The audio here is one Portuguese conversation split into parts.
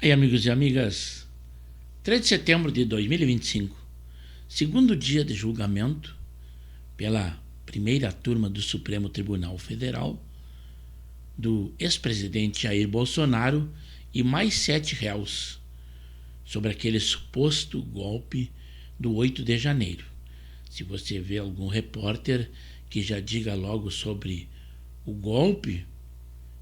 Aí, amigos e amigas, 3 de setembro de 2025, segundo dia de julgamento pela primeira turma do Supremo Tribunal Federal do ex-presidente Jair Bolsonaro e mais 7 réus sobre aquele suposto golpe do 8 de janeiro. Se você vê algum repórter que já diga logo sobre o golpe,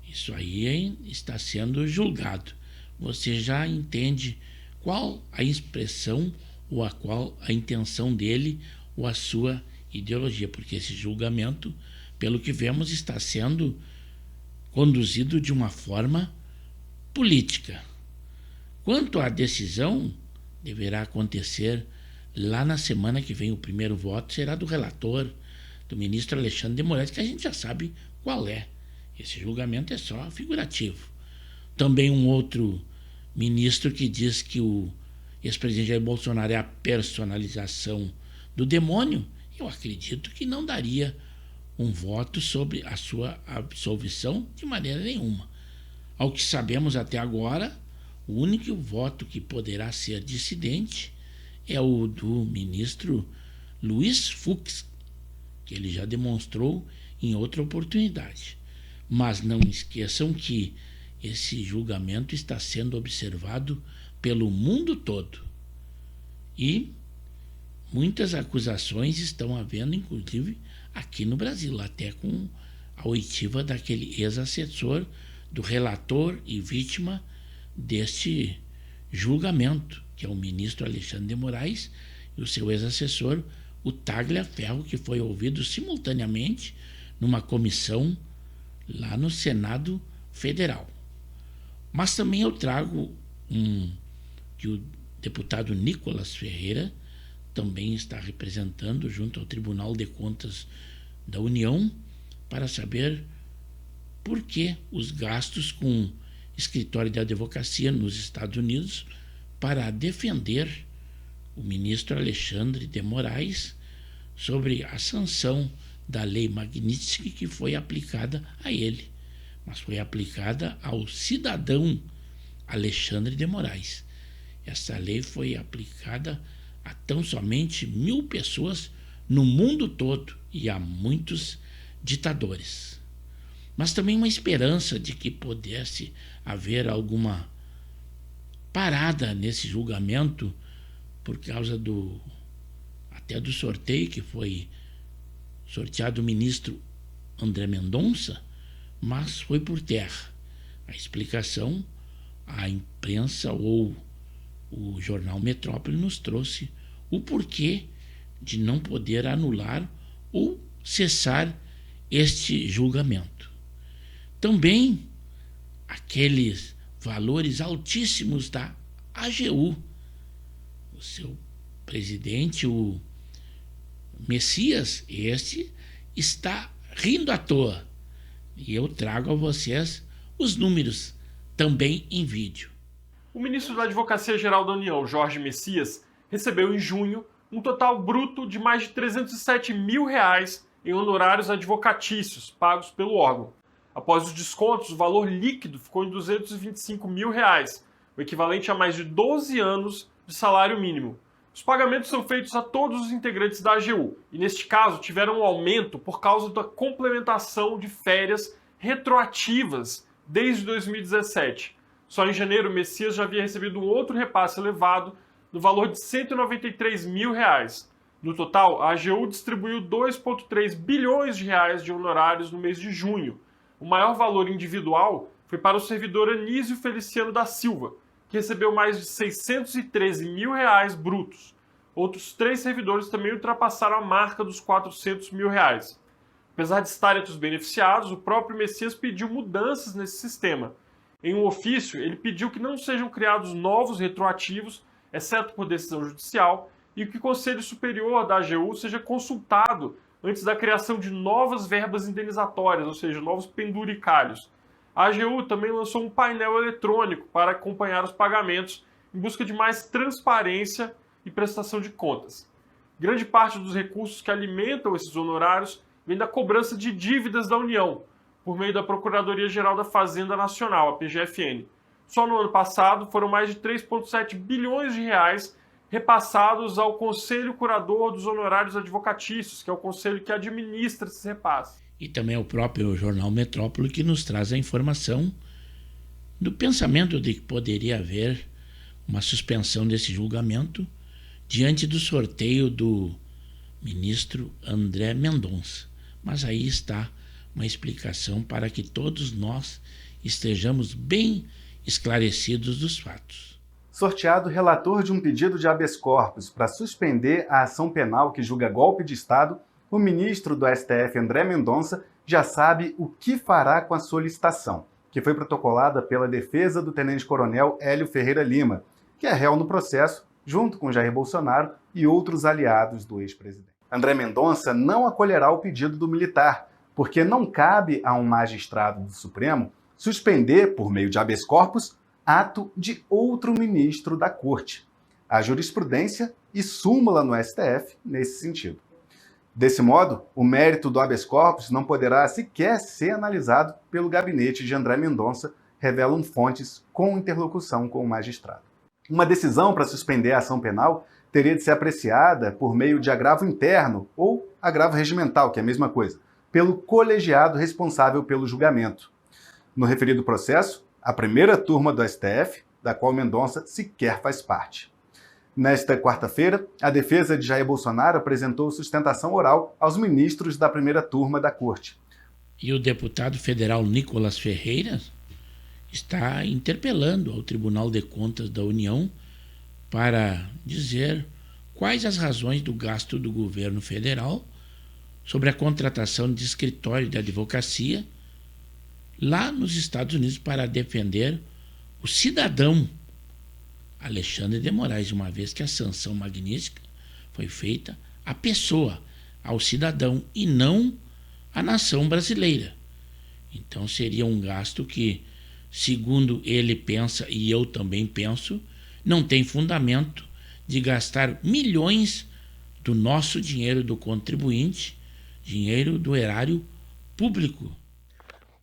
isso aí está sendo julgado. Você já entende qual a expressão ou qual a intenção dele ou a sua ideologia, porque esse julgamento, pelo que vemos, está sendo conduzido de uma forma política. Quanto à decisão, deverá acontecer lá na semana que vem. O primeiro voto será do relator, do ministro Alexandre de Moraes, que a gente já sabe qual é. Esse julgamento é só figurativo. Também um outro ministro que diz que o ex-presidente Jair Bolsonaro é a personalização do demônio. Eu acredito que não daria um voto sobre a sua absolvição de maneira nenhuma. Ao que sabemos até agora, o único voto que poderá ser dissidente é o do ministro Luiz Fux, que ele já demonstrou em outra oportunidade. Mas não esqueçam que esse julgamento está sendo observado pelo mundo todo. E muitas acusações estão havendo, inclusive aqui no Brasil, até com a oitiva daquele ex-assessor do relator e vítima deste julgamento, que é o ministro Alexandre de Moraes, e o seu ex-assessor, o Tagliaferro, que foi ouvido simultaneamente numa comissão lá no Senado Federal. Mas também eu trago que o deputado Nicolas Ferreira também está representando junto ao Tribunal de Contas da União para saber por que os gastos com escritório de advocacia nos Estados Unidos para defender o ministro Alexandre de Moraes sobre a sanção da lei Magnitsky que foi aplicada a ele, mas foi aplicada ao cidadão Alexandre de Moraes. Essa lei foi aplicada a tão somente 1.000 pessoas no mundo todo e a muitos ditadores. Mas também uma esperança de que pudesse haver alguma parada nesse julgamento por causa até do sorteio que foi sorteado o ministro André Mendonça, mas foi por terra. A explicação, a imprensa ou o jornal Metrópole nos trouxe o porquê de não poder anular ou cessar este julgamento. Também aqueles valores altíssimos da AGU. O seu presidente, o Messias, este está rindo à toa. E eu trago a vocês os números também em vídeo. O ministro da Advocacia Geral da União, Jorge Messias, recebeu em junho um total bruto de mais de R$307 mil em honorários advocatícios pagos pelo órgão. Após os descontos, o valor líquido ficou em R$225 mil, o equivalente a mais de 12 anos de salário mínimo. Os pagamentos são feitos a todos os integrantes da AGU e, neste caso, tiveram um aumento por causa da complementação de férias retroativas desde 2017. Só em janeiro, o Messias já havia recebido um outro repasse elevado no valor de R$193 mil. No total, a AGU distribuiu R$2,3 bilhões de honorários no mês de junho. O maior valor individual foi para o servidor Anísio Feliciano da Silva, que recebeu mais de R$613 mil brutos. Outros 3 servidores também ultrapassaram a marca dos R$400 mil. Apesar de estarem entre os beneficiados, o próprio Messias pediu mudanças nesse sistema. Em um ofício, ele pediu que não sejam criados novos retroativos, exceto por decisão judicial, e que o Conselho Superior da AGU seja consultado antes da criação de novas verbas indenizatórias, ou seja, novos penduricalhos. A AGU também lançou um painel eletrônico para acompanhar os pagamentos em busca de mais transparência e prestação de contas. Grande parte dos recursos que alimentam esses honorários vem da cobrança de dívidas da União, por meio da Procuradoria-Geral da Fazenda Nacional, a PGFN. Só no ano passado foram mais de 3,7 bilhões de reais repassados ao Conselho Curador dos Honorários Advocatícios, que é o conselho que administra esses repasses. E também é o próprio jornal Metrópole que nos traz a informação do pensamento de que poderia haver uma suspensão desse julgamento diante do sorteio do ministro André Mendonça. Mas aí está uma explicação para que todos nós estejamos bem esclarecidos dos fatos. Sorteado relator de um pedido de habeas corpus para suspender a ação penal que julga golpe de Estado, o ministro do STF, André Mendonça, já sabe o que fará com a solicitação, que foi protocolada pela defesa do tenente-coronel Hélio Ferreira Lima, que é réu no processo, junto com Jair Bolsonaro e outros aliados do ex-presidente. André Mendonça não acolherá o pedido do militar, porque não cabe a um magistrado do Supremo suspender, por meio de habeas corpus, ato de outro ministro da Corte. Há jurisprudência e súmula no STF nesse sentido. Desse modo, o mérito do habeas corpus não poderá sequer ser analisado pelo gabinete de André Mendonça, revelam fontes com interlocução com o magistrado. Uma decisão para suspender a ação penal teria de ser apreciada por meio de agravo interno ou agravo regimental, que é a mesma coisa, pelo colegiado responsável pelo julgamento. No referido processo, a primeira turma do STF, da qual Mendonça sequer faz parte. Nesta quarta-feira, a defesa de Jair Bolsonaro apresentou sustentação oral aos ministros da primeira turma da Corte. E o deputado federal Nicolas Ferreira está interpelando ao Tribunal de Contas da União para dizer quais as razões do gasto do governo federal sobre a contratação de escritório de advocacia lá nos Estados Unidos para defender o cidadão Alexandre de Moraes, uma vez que a sanção magnífica foi feita à pessoa, ao cidadão e não à nação brasileira. Então seria um gasto que, segundo ele pensa e eu também penso, não tem fundamento de gastar milhões do nosso dinheiro do contribuinte, dinheiro do erário público.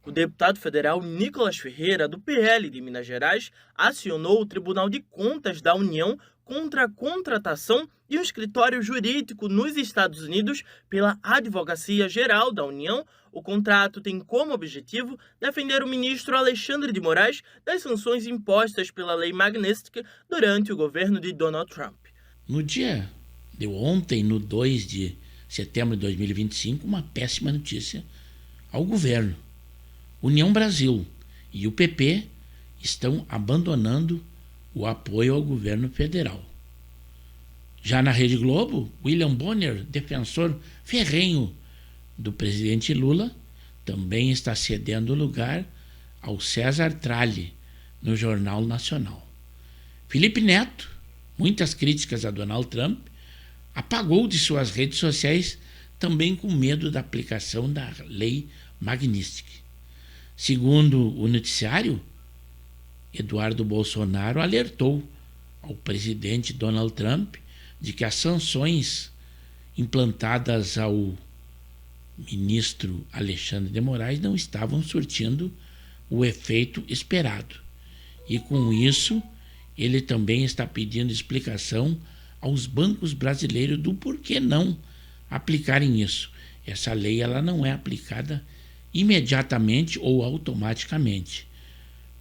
O deputado federal Nicolas Ferreira, do PL de Minas Gerais, acionou o Tribunal de Contas da União contra a contratação de um escritório jurídico nos Estados Unidos pela Advocacia Geral da União. O contrato tem como objetivo defender o ministro Alexandre de Moraes das sanções impostas pela Lei Magnitsky durante o governo de Donald Trump. No dia de ontem, no 2 de setembro de 2025, uma péssima notícia ao governo. União Brasil e o PP estão abandonando o apoio ao governo federal. Já na Rede Globo, William Bonner, defensor ferrenho do presidente Lula, também está cedendo lugar ao César Tralli no Jornal Nacional. Felipe Neto, muitas críticas a Donald Trump, apagou de suas redes sociais também com medo da aplicação da Lei Magnitsky. Segundo o noticiário, Eduardo Bolsonaro alertou ao presidente Donald Trump de que as sanções implantadas ao ministro Alexandre de Moraes não estavam surtindo o efeito esperado. E com isso, ele também está pedindo explicação aos bancos brasileiros do porquê não aplicarem isso. Essa lei ela não é aplicada imediatamente ou automaticamente.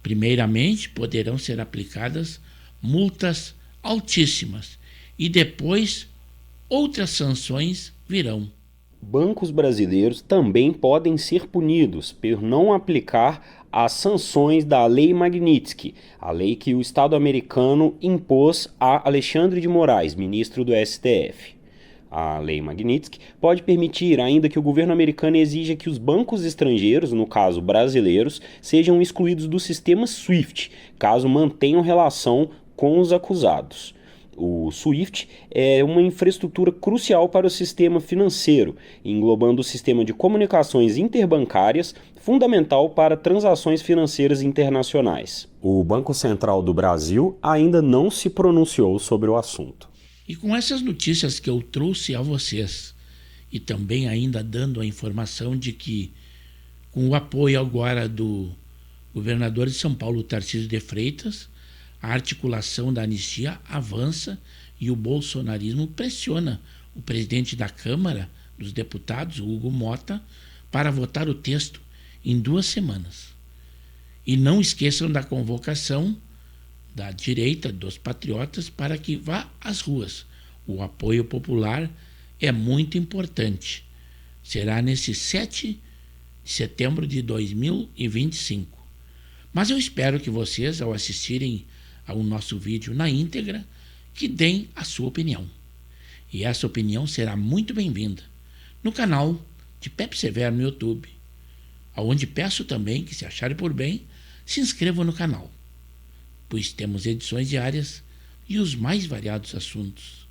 Primeiramente, poderão ser aplicadas multas altíssimas e depois outras sanções virão. Bancos brasileiros também podem ser punidos por não aplicar as sanções da Lei Magnitsky, a lei que o Estado americano impôs a Alexandre de Moraes, ministro do STF. A Lei Magnitsky pode permitir ainda que o governo americano exija que os bancos estrangeiros, no caso brasileiros, sejam excluídos do sistema SWIFT, caso mantenham relação com os acusados. O SWIFT é uma infraestrutura crucial para o sistema financeiro, englobando o sistema de comunicações interbancárias, fundamental para transações financeiras internacionais. O Banco Central do Brasil ainda não se pronunciou sobre o assunto. E com essas notícias que eu trouxe a vocês, e também ainda dando a informação de que, com o apoio agora do governador de São Paulo, Tarcísio de Freitas, a articulação da anistia avança e o bolsonarismo pressiona o presidente da Câmara dos Deputados, Hugo Mota, para votar o texto em 2 semanas. E não esqueçam da convocação da direita, dos patriotas, para que vá às ruas. O apoio popular é muito importante. Será nesse 7 de setembro de 2025. Mas eu espero que vocês, ao assistirem ao nosso vídeo na íntegra, que deem a sua opinião. E essa opinião será muito bem-vinda no canal de Pepe Severo no YouTube, onde peço também que, se acharem por bem, se inscrevam no canal, pois temos edições diárias e os mais variados assuntos.